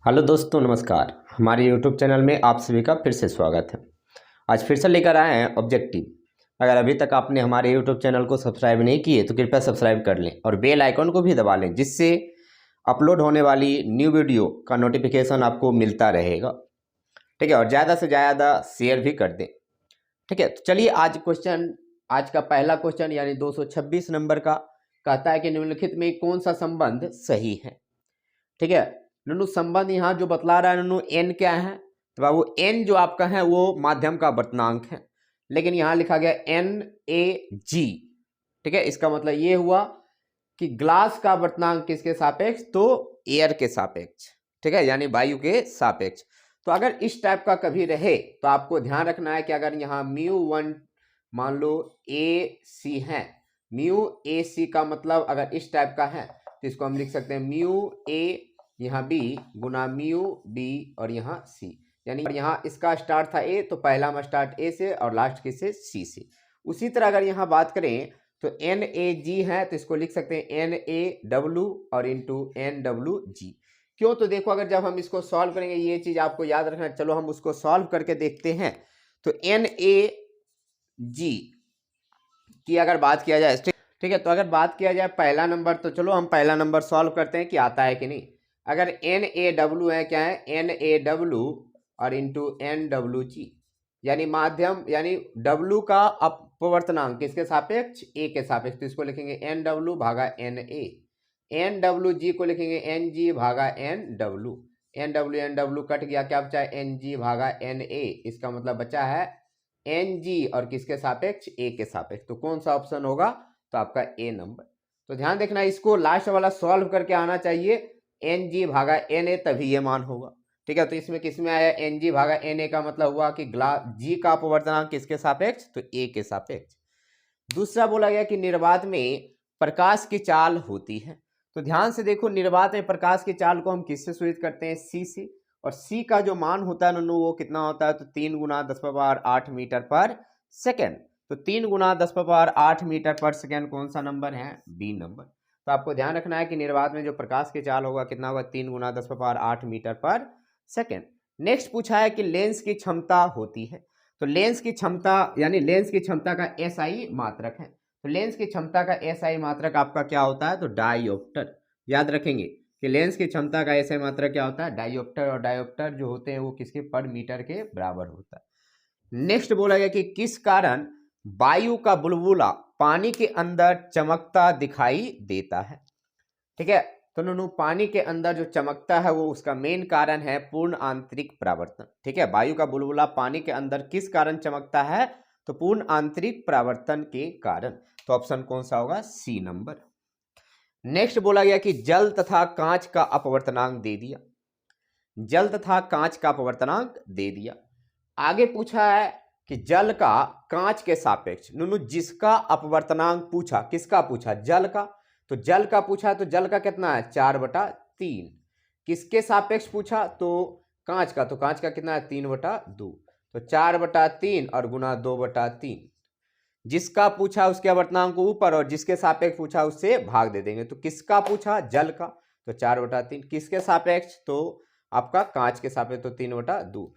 Hello दोस्तों, नमस्कार। हमारे यूट्यूब चैनल में आप सभी का फिर से स्वागत है। आज फिर से लेकर आए हैं ऑब्जेक्टिव। अगर अभी तक आपने हमारे यूट्यूब चैनल को सब्सक्राइब नहीं किए तो कृपया सब्सक्राइब कर लें और बेल आइकन को भी दबा लें, जिससे अपलोड होने वाली न्यू वीडियो का नोटिफिकेशन आपको मिलता रहेगा। ठीक है, और ज़्यादा से ज़्यादा शेयर भी कर दें। ठीक है, तो चलिए आज का पहला क्वेश्चन यानी 226 नंबर का कहता है कि निम्नलिखित में कौन सा संबंध सही है। ठीक है, नन्नू संबंध यहाँ जो बतला रहा है नन्नू एन क्या है, तो बाबू एन जो आपका है वो माध्यम का वर्तनांक है, लेकिन यहाँ लिखा गया एन ए जी। ठीक है, इसका मतलब ये हुआ कि ग्लास का वर्तनांक किसके सापेक्ष, तो एयर के सापेक्ष। ठीक है, यानी वायु के सापेक्ष। तो अगर इस टाइप का कभी रहे तो आपको ध्यान रखना है कि अगर यहाँ μ1 मान लो ए सी है, म्यू ए सी का मतलब अगर इस टाइप का है तो इसको हम लिख सकते हैं म्यू ए यहाँ बी गुना म्यू बी और यहाँ सी, यानी यहाँ इसका स्टार्ट था ए तो पहला में स्टार्ट ए से और लास्ट किससे, सी से। उसी तरह अगर यहाँ बात करें तो एन ए जी है तो इसको लिख सकते हैं एन ए डब्ल्यू और इंटू एन डब्ल्यू जी। क्यों, तो देखो अगर जब हम इसको सॉल्व करेंगे ये चीज़ आपको याद रखना है। चलो हम उसको सॉल्व करके देखते हैं। तो एन ए जी की अगर बात किया जाए, ठीक है, तो अगर बात किया जाए पहला नंबर, तो चलो हम पहला नंबर सॉल्व करते हैं कि आता है कि नहीं। अगर एन ए डब्ल्यू है, क्या है, एन ए डब्ल्यू और इंटू एन डब्ल्यू जी, यानी माध्यम यानी डब्ल्यू का अपवर्तनांक किसके सापेक्ष, ए के सापेक्ष, तो इसको लिखेंगे एन डब्ल्यू भागा N A. N W G को लिखेंगे एन जी भागा N W. N W cut गया, क्या बचा है, एन जी भागा एन ए। इसका मतलब बचा है एन जी और किसके सापेक्ष, ए के सापेक्ष। तो कौन सा ऑप्शन होगा, तो आपका ए नंबर। तो ध्यान देखना, इसको लास्ट वाला सॉल्व करके आना चाहिए, एन जी भागा एन ए, तभी ये मान होगा। ठीक है, तो इसमें किसमें आया, एन जी भागा एन ए का मतलब हुआ कि जी का अपवर्तनांक किसके सापेक्ष, तो ए के सापेक्ष। दूसरा बोला गया कि निर्वात में प्रकाश की चाल होती है। तो ध्यान से देखो, निर्वात में प्रकाश की चाल को हम किससे सूचित करते हैं, सी से। और सी का जो मान होता है नन्नू वो कितना होता है, तो 3 गुना 10⁸ मीटर पर सेकेंड। तो 3 गुना 10⁸ मीटर पर सेकेंड कौन सा नंबर है, बी नंबर। तो आपको ध्यान रखना है कि निर्वात में जो प्रकाश की चाल होगा कितना होगा, 3 गुना 10⁸ मीटर पर सेकेंड। नेक्स्ट पूछा है कि लेंस की क्षमता होती है। तो लेंस की क्षमता यानी लेंस की क्षमता का एसआई मात्रक है। तो लेंस की क्षमता का एसआई मात्रक आपका क्या होता है, तो डायोप्टर। याद रखेंगे कि लेंस की क्षमता का एसआई मात्रक क्या होता है, डायोप्टर। और डायोप्टर जो होते हैं वो किसके, पर मीटर के बराबर होता है। नेक्स्ट बोला गया कि किस कारण वायु का बुलबुला पानी के अंदर चमकता दिखाई देता है। ठीक है, तो नन्नू पानी के अंदर जो चमकता है वो उसका मेन कारण है पूर्ण आंतरिक परावर्तन। ठीक है, वायु का बुलबुला पानी के अंदर किस कारण चमकता है, तो पूर्ण आंतरिक परावर्तन के कारण। तो ऑप्शन कौन सा होगा, सी नंबर। नेक्स्ट बोला गया कि जल तथा कांच का अपवर्तनांक दे दिया। जल तथा कांच का अपवर्तनांक दे दिया। आगे पूछा है कि जल का कांच के सापेक्ष, नन्नू जिसका अपवर्तनांक पूछा, किसका पूछा, जल का। तो जल का पूछा तो जल का कितना है, 4/3। किसके सापेक्ष पूछा, तो कांच का। तो कांच का कितना है, 3/2। तो 4/3 और गुना 2/3। जिसका पूछा उसके अपवर्तनांक को ऊपर और जिसके सापेक्ष पूछा उससे भाग दे देंगे। तो किसका पूछा, जल का, तो 4/3। किसके सापेक्ष, तो आपका कांच के सापेक्ष, तो 3/2।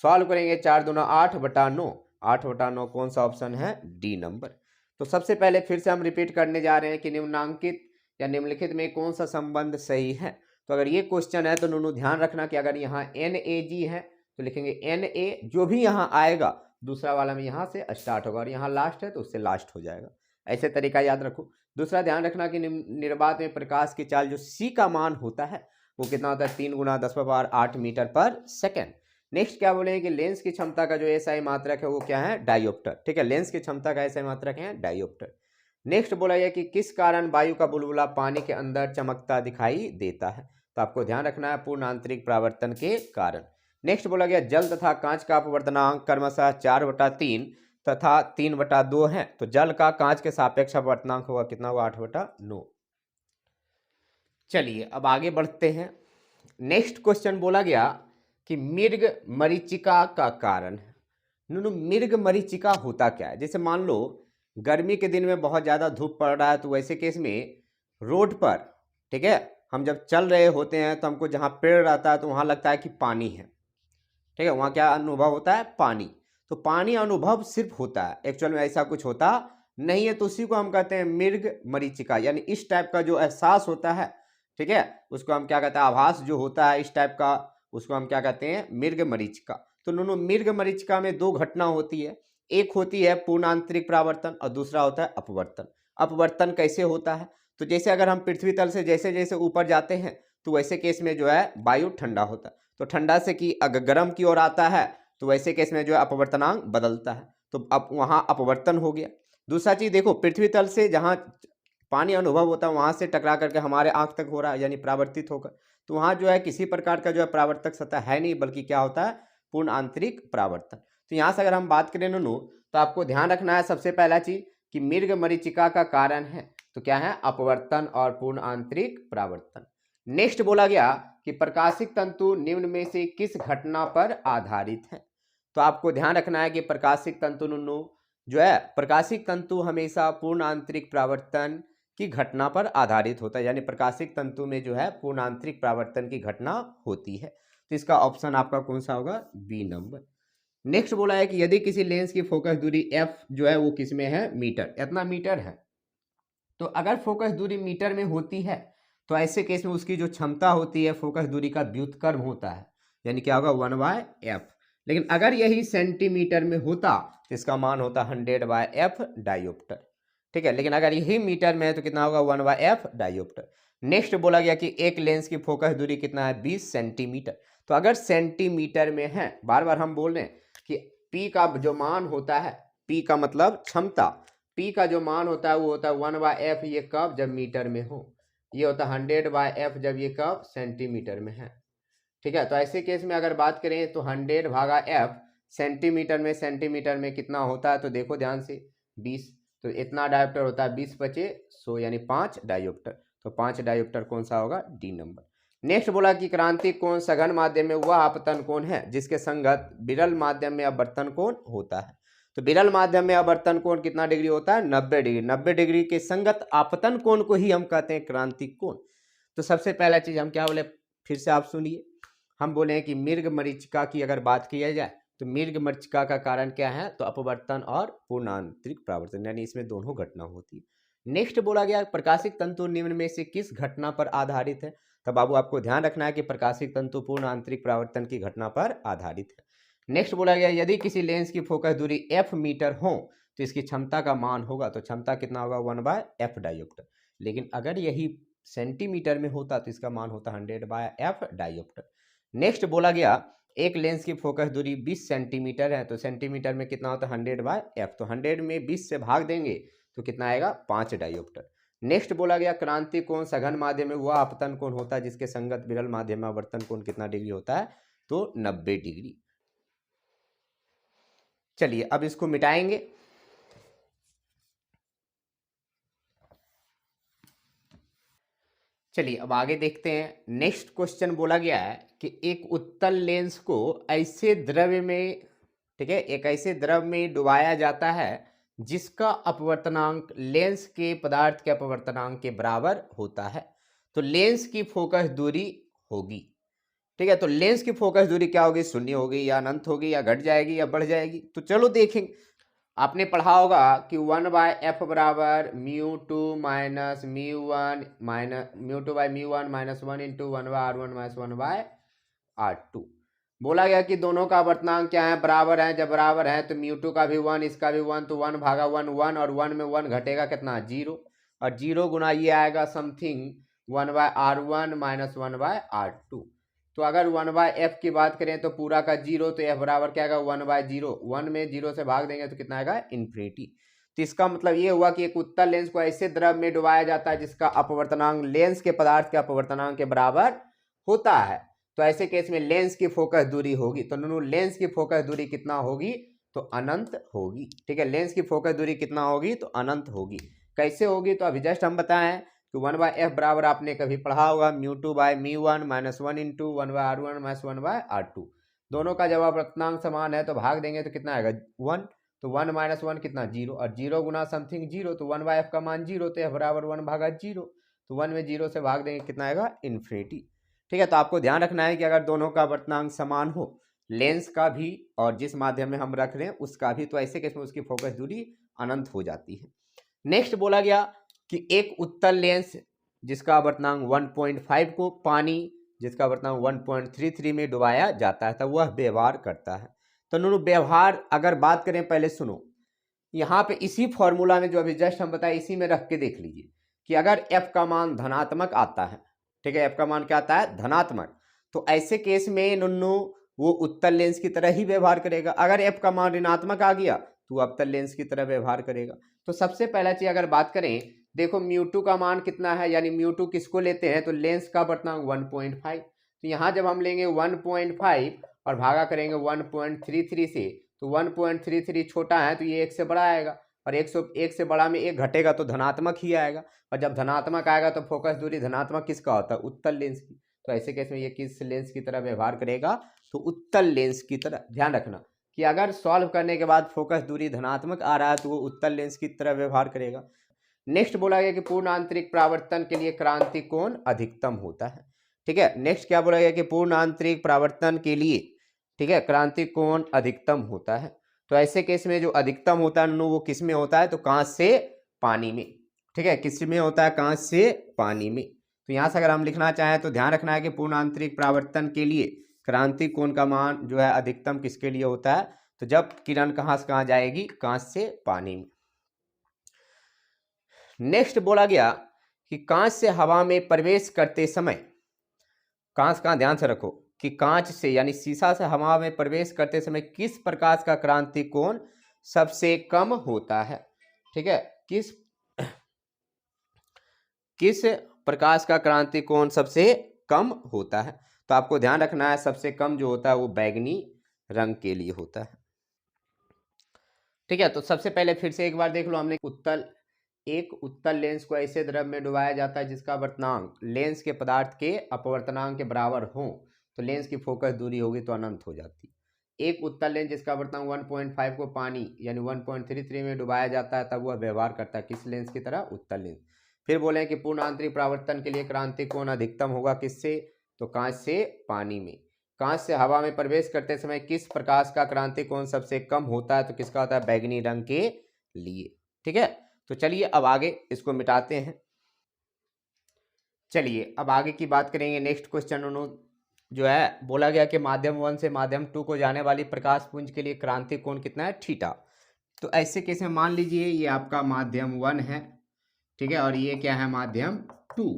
सॉल्व करेंगे, 4 दूना 8/9। 8/9 कौन सा ऑप्शन है, डी नंबर। तो सबसे पहले फिर से हम रिपीट करने जा रहे हैं कि निम्नांकित या निम्नलिखित में कौन सा संबंध सही है। तो अगर ये क्वेश्चन है तो नूनू ध्यान रखना कि अगर यहाँ एन ए जी है तो लिखेंगे एन ए, जो भी यहाँ आएगा दूसरा वाला में यहाँ से स्टार्ट होगा और यहाँ लास्ट है तो उससे लास्ट हो जाएगा। ऐसे तरीका याद रखो। दूसरा ध्यान रखना कि निर्वात में प्रकाश की चाल जो सी का मान होता है वो कितना होता है, 3 गुना 10⁸ मीटर पर सेकेंड। नेक्स्ट क्या बोलेंगे कि लेंस की क्षमता का जो एसआई मात्रक है वो क्या है, डायोप्टर। ठीक है, लेंस की क्षमता का एसआई मात्रक है डायोप्टर। नेक्स्ट बोला गया कि किस कारण वायु का बुलबुला पानी के अंदर चमकता दिखाई देता है। तो आपको ध्यान रखना है पूर्ण आंतरिक परावर्तन के कारण। नेक्स्ट बोला गया जल तथा कांच का अपवर्तनांक क्रमशः 4/3 तथा 3/2 है। तो जल का कांच के सापेक्ष अपवर्तनांक होगा कितना हुआ, 8/9। चलिए अब आगे बढ़ते हैं। नेक्स्ट क्वेश्चन बोला गया कि मृग मरीचिका का कारण है। नूनू मृग मरीचिका होता क्या है, जैसे मान लो गर्मी के दिन में बहुत ज़्यादा धूप पड़ रहा है तो वैसे केस में रोड पर, ठीक है, हम जब चल रहे होते हैं तो हमको जहाँ पेड़ रहता है तो वहाँ लगता है कि पानी है, ठीक है, वहाँ क्या अनुभव होता है, पानी। तो पानी अनुभव सिर्फ होता है, एक्चुअल में ऐसा कुछ होता नहीं है। तो उसी को हम कहते हैं मृग मरीचिका, यानी इस टाइप का जो एहसास होता है, ठीक है, उसको हम क्या कहते हैं, आभास जो होता है इस टाइप का, उसको हम क्या कहते हैं, मृग मरीचिका। तो दोनों मृग मरीचिका में दो घटना होती है, एक होती है पूर्ण आंतरिक परावर्तन और दूसरा होता है अपवर्तन। अपवर्तन कैसे होता है, तो जैसे अगर हम पृथ्वी तल से जैसे जैसे ऊपर जाते हैं तो वैसे केस में जो है वायु ठंडा होता है, तो ठंडा से कि अगर गर्म की ओर आता है तो वैसे केस में जो है अपवर्तनांक बदलता है, तो अब वहाँ अपवर्तन हो गया। दूसरा चीज देखो, पृथ्वी तल से जहाँ पानी अनुभव होता है वहाँ से टकरा करके हमारे आँख तक हो रहा है, यानी परावर्तित होकर, तो वहाँ जो है किसी प्रकार का जो है परावर्तक सतह है नहीं, बल्कि क्या होता है, पूर्ण आंतरिक परावर्तन। तो यहाँ से अगर हम बात करें नूनू, तो आपको ध्यान रखना है सबसे पहला चीज कि मृग मरीचिका का कारण है तो क्या है, अपवर्तन और पूर्ण आंतरिक परावर्तन। नेक्स्ट बोला गया कि प्रकाशिक तंतु निम्न में से किस घटना पर आधारित है। तो आपको ध्यान रखना है कि प्रकाशिक तंतु नूनू जो है, प्रकाशिक तंतु हमेशा पूर्ण आंतरिक परावर्तन की घटना पर आधारित होता है, यानी प्रकाशिक तंतु में जो है पूर्ण आंतरिक परावर्तन की घटना होती है। तो इसका ऑप्शन आपका कौन सा होगा, बी नंबर। नेक्स्ट बोला है कि यदि किसी लेंस की फोकस दूरी f जो है वो किस में है, मीटर, इतना मीटर है, तो अगर फोकस दूरी मीटर में होती है तो ऐसे केस में उसकी जो क्षमता होती है फोकस दूरी का व्युत्क्रम होता है, यानी क्या होगा, 1/f। लेकिन अगर यही सेंटीमीटर में होता तो इसका मान होता 100/f डायोप्टर, ठीक है। लेकिन अगर यही मीटर में है तो कितना होगा, 1/f डायोप्टर। नेक्स्ट बोला गया कि एक लेंस की फोकस दूरी कितना है, 20 सेंटीमीटर। तो अगर सेंटीमीटर में है, बार बार हम बोल रहे हैं कि P का जो मान होता है, P का मतलब क्षमता, P का जो मान होता है वो होता है 1/f, ये कब, जब मीटर में हो, ये होता है 100/f जब ये कब, सेंटीमीटर में है, ठीक है। तो ऐसे केस में अगर बात करें तो 100/f सेंटीमीटर में कितना होता है, तो देखो ध्यान से 20, तो इतना डायोप्टर होता है, 20 बचे 100 यानी 5 डायोप्टर। तो 5 डायोप्टर कौन सा होगा, डी नंबर। नेक्स्ट बोला कि क्रांतिक कोण सघन माध्यम में वह आपतन कोण है जिसके संगत विरल माध्यम में अपवर्तन कोण होता है। तो विरल माध्यम में अपवर्तन कोण कितना डिग्री होता है, 90 डिग्री। 90 डिग्री के संगत आपतन कोण को ही हम कहते हैं क्रांतिक कोण। तो सबसे पहला चीज हम क्या बोले, फिर से आप सुनिए, हम बोले कि मृग मरीचिका की अगर बात किया जाए तो मृग मरीचिका का कारण क्या है, तो अपवर्तन और पूर्ण आंतरिक परावर्तन, यानी इसमें दोनों घटना होती है। नेक्स्ट बोला गया प्रकाशिक तंतु निम्न में से किस घटना पर आधारित है। तब बाबू आपको ध्यान रखना है कि प्रकाशिक तंतु पूर्ण आंतरिक परावर्तन की घटना पर आधारित है। नेक्स्ट बोला गया यदि किसी लेंस की फोकस दूरी f मीटर हो तो इसकी क्षमता का मान होगा, तो क्षमता कितना होगा, 1/f डायोप्टर। लेकिन अगर यही सेंटीमीटर में होता तो इसका मान होता 100/f डायोप्टर। नेक्स्ट बोला गया एक लेंस की फोकस दूरी 20 सेंटीमीटर है, तो सेंटीमीटर में कितना होता है, 100/f। तो 100 में 20 से भाग देंगे तो कितना आएगा, 5 डायोप्टर। नेक्स्ट बोला गया क्रांति कोण सघन माध्यम में वह अपतन कोण होता है जिसके संगत विरल माध्यम में आवर्तन कोण कितना डिग्री होता है, तो 90 डिग्री। चलिए अब इसको मिटाएंगे। चलिए अब आगे देखते हैं। नेक्स्ट क्वेश्चन बोला गया है कि एक उत्तल लेंस को ऐसे द्रव्य में, ठीक है, एक ऐसे द्रव में डुबाया जाता है जिसका अपवर्तनांक लेंस के पदार्थ के अपवर्तनांक के बराबर होता है, तो लेंस की फोकस दूरी होगी, ठीक है। तो लेंस की फोकस दूरी क्या होगी, शून्य होगी या अनंत होगी या घट जाएगी या बढ़ जाएगी, तो चलो देखेंगे। आपने पढ़ा होगा कि 1/f बराबर μ2 minus μ1 minus μ2/μ1 minus 1 into 1/r1 minus 1/r2। बोला गया कि दोनों का अपवर्तनांक क्या है, बराबर है। जब बराबर है तो μ2 का भी 1 इसका भी 1, तो 1/1 1, और 1 में 1 घटेगा कितना, 0, और 0 गुना ये आएगा समथिंग 1/r1 माइनस 1/r2। तो अगर 1/f की बात करें तो पूरा का 0, तो f बराबर क्या आएगा, 1/0। 1 में 0 से भाग देंगे तो कितना आएगा, इन्फिनिटी। तो इसका मतलब ये हुआ कि एक उत्तल लेंस को ऐसे द्रव में डुबाया जाता है जिसका अपवर्तनांक लेंस के पदार्थ के अपवर्तनांक के बराबर होता है, तो ऐसे केस में लेंस की फोकस दूरी होगी, तो नूनू लेंस की फोकस दूरी कितना होगी, तो अनंत होगी, ठीक है। लेंस की फोकस दूरी कितना होगी, तो अनंत होगी। कैसे होगी, तो अभी जस्ट हम बताएं तो 1/f बराबर आपने कभी पढ़ा होगा μ2/μ1 minus 1 into 1/r1 minus 1/r2। दोनों का जब अपवर्तनांक समान है तो भाग देंगे तो कितना आएगा, 1, तो 1 माइनस 1 कितना, 0, और 0 गुना समथिंग 0, तो 1/f का मान 0, तो f बराबर 1/0। तो 1 में 0 से भाग देंगे कितना आएगा, इन्फिनिटी। ठीक है, तो आपको ध्यान रखना है कि अगर दोनों का वर्तनांक समान हो, लेंस का भी और जिस माध्यम में हम रख रहे हैं उसका भी, तो ऐसे केस में उसकी फोकस दूरी अनंत हो जाती है। नेक्स्ट बोला गया कि एक उत्तल लेंस जिसका वर्तनांक 1.5 को पानी जिसका वर्तनांक 1.33 में डुबाया जाता है, तो वह व्यवहार करता है। तो नुनु व्यवहार अगर बात करें, पहले सुनो, यहाँ पे इसी फॉर्मूला में जो अभी जस्ट हम बताए इसी में रख के देख लीजिए कि अगर f का मान धनात्मक आता है, ठीक है, f का मान क्या आता है, धनात्मक, तो ऐसे केस में नुन्नू वो उत्तल लेंस की तरह ही व्यवहार करेगा। अगर f का मान ऋणात्मक आ गया तो अवतल लेंस की तरह व्यवहार करेगा। तो सबसे पहला चीज अगर बात करें, देखो μ2 का मान कितना है, यानी μ2 किसको लेते हैं, तो लेंस का वर्तनांक 1.5। तो यहाँ जब हम लेंगे 1.5 और भागा करेंगे 1.33 से, तो 1.33 छोटा है तो ये 1 से बड़ा आएगा, और 1 से बड़ा में 1 घटेगा तो धनात्मक ही आएगा, और जब धनात्मक आएगा तो फोकस दूरी धनात्मक किसका होता है, उत्तल लेंस की। तो ऐसे केस में ये किस लेंस की तरह व्यवहार करेगा, तो उत्तल लेंस की तरह। ध्यान रखना कि अगर सॉल्व करने के बाद फोकस दूरी धनात्मक आ रहा है तो वो उत्तल लेंस की तरह व्यवहार करेगा। नेक्स्ट बोला गया कि पूर्ण आंतरिक परावर्तन के लिए क्रांति कोण अधिकतम होता है। ठीक है, नेक्स्ट क्या बोला गया कि पूर्ण आंतरिक परावर्तन के लिए, ठीक है, क्रांति कोण अधिकतम होता है। तो ऐसे केस में जो अधिकतम होता है वो किस में होता है, तो कांच से पानी में। ठीक है, किस में होता है, कांच से पानी में। तो यहाँ से अगर हम लिखना चाहें तो ध्यान रखना है कि पूर्ण आंतरिक परावर्तन के लिए क्रांति कोण का मान जो है अधिकतम किसके लिए होता है, तो जब किरण कहाँ से कहाँ जाएगी, कांच से पानी में। नेक्स्ट बोला गया कि कांच से हवा में प्रवेश करते समय, कांच का ध्यान से रखो कि कांच से यानी शीशा से हवा में प्रवेश करते समय किस प्रकाश का क्रांति कोण सबसे कम होता है। ठीक है, किस प्रकाश का क्रांति कोण सबसे कम होता है, तो आपको ध्यान रखना है सबसे कम जो होता है वो बैगनी रंग के लिए होता है। ठीक है, तो सबसे पहले फिर से एक बार देख लो, हमने एक उत्तल लेंस को ऐसे द्रव में डुबाया जाता है जिसका वर्तनांक लेंस के पदार्थ के अपवर्तनांक के बराबर हो, तो लेंस की फोकस दूरी होगी तो अनंत हो जाती। एक उत्तल लेंस जिसका वर्तनांक 1.5 को पानी यानी 1.33 में डुबाया जाता है, तब वह व्यवहार करता है किस लेंस की तरह, उत्तल लेंस। फिर बोले कि पूर्ण आंतरिक परावर्तन के लिए क्रांति कोण अधिकतम होगा किससे, तो कांच से पानी में। कांच से हवा में प्रवेश करते समय किस प्रकाश का क्रांति कोण सबसे कम होता है, तो किसका होता है, बैगनी रंग के लिए। ठीक है, तो चलिए अब आगे इसको मिटाते हैं। चलिए अब आगे की बात करेंगे। नेक्स्ट क्वेश्चन जो है बोला गया कि माध्यम 1 से माध्यम 2 को जाने वाली प्रकाश पुंज के लिए क्रांति कोण कितना है, थीटा। तो ऐसे केस में मान लीजिए ये आपका माध्यम 1 है, ठीक है, और ये क्या है, माध्यम 2।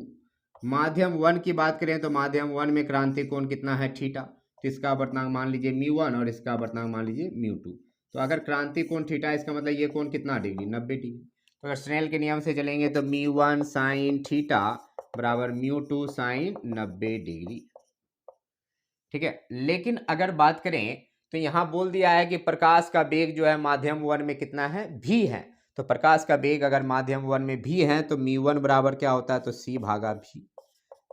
माध्यम 1 की बात करें तो माध्यम 1 में क्रांति कोण कितना है, थीटा। तो इसका वर्तनांक मान लीजिए μ1 और इसका वर्तनांक मान लीजिए μ2। तो अगर क्रांति कोण थीटा, इसका मतलब ये कोण कितना डिग्री, 90 डिग्री। तो अगर स्नेल के नियम से चलेंगे तो μ1 साइन थीटा बराबर μ2 साइन 90 डिग्री। ठीक है, लेकिन अगर बात करें तो यहाँ बोल दिया है कि प्रकाश का वेग जो है माध्यम 1 में कितना है, v है। तो प्रकाश का वेग अगर माध्यम 1 में v है तो μ1 बराबर क्या होता है, तो c भागा v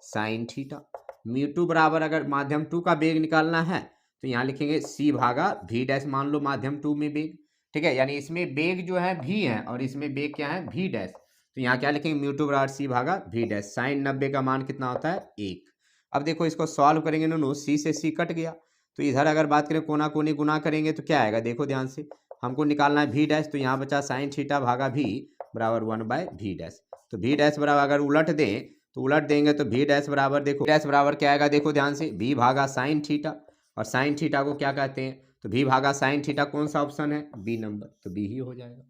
साइन थीटा। μ2 बराबर अगर माध्यम 2 का वेग निकालना है तो यहाँ लिखेंगे c भागा v डैश, मान लो माध्यम 2 में वेग। ठीक है, यानी इसमें वेग जो है v है और इसमें वेग क्या है, v डैश। तो यहाँ क्या लिखेंगे, μ2 बराबर c भागा v डैश। साइन 90 का मान कितना होता है, 1। अब देखो इसको सॉल्व करेंगे नो, c से c कट गया, तो इधर अगर बात करें कोना कोनी गुना करेंगे तो क्या आएगा, देखो ध्यान से, हमको निकालना है v डैश। तो यहाँ बचा साइन थीटा भागा v बराबर 1/v डैश। तो v डैश बराबर अगर उलट दें तो उलट देंगे तो v डैश बराबर, देखो डैश बराबर क्या आएगा, देखो ध्यान से, v भागा साइन थीटा। और साइन थीटा को क्या कहते हैं, तो v भागा साइन थीटा कौन सा ऑप्शन है, बी नंबर, तो बी ही हो जाएगा।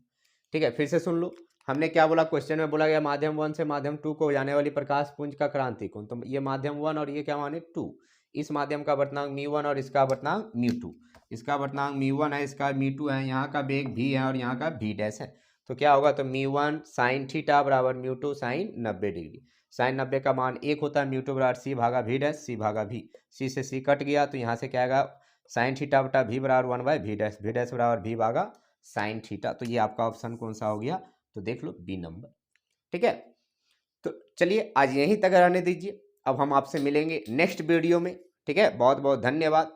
ठीक है, फिर से सुन लो, हमने क्या बोला, क्वेश्चन में बोला गया माध्यम 1 से माध्यम 2 को जाने वाली प्रकाश पुंज का क्रांति कोण। तो ये माध्यम 1 और ये क्या माने 2, इस माध्यम का वर्तनांक μ1 और इसका वर्तनांक μ2। इसका वर्तनांक μ1 है, इसका μ2 है, यहाँ का वेग v है और यहाँ का v डैश है। तो क्या होगा, तो μ1 साइन थीटा बराबर μ2 साइन 90 डिग्री। साइन 90 का मान 1 होता है, μ2 बराबर c भागा v डैश, c भागा v, c से c कट गया तो यहाँ से क्या आएगा, साइन थीटा बटा v बराबर 1/v डैश, v डैश बराबर v भागा साइन थीटा। तो ये आपका ऑप्शन कौन सा हो गया, तो देख लो बी नंबर। ठीक है, तो चलिए आज यहीं तक रहने दीजिए, अब हम आपसे मिलेंगे नेक्स्ट वीडियो में। ठीक है, बहुत बहुत धन्यवाद।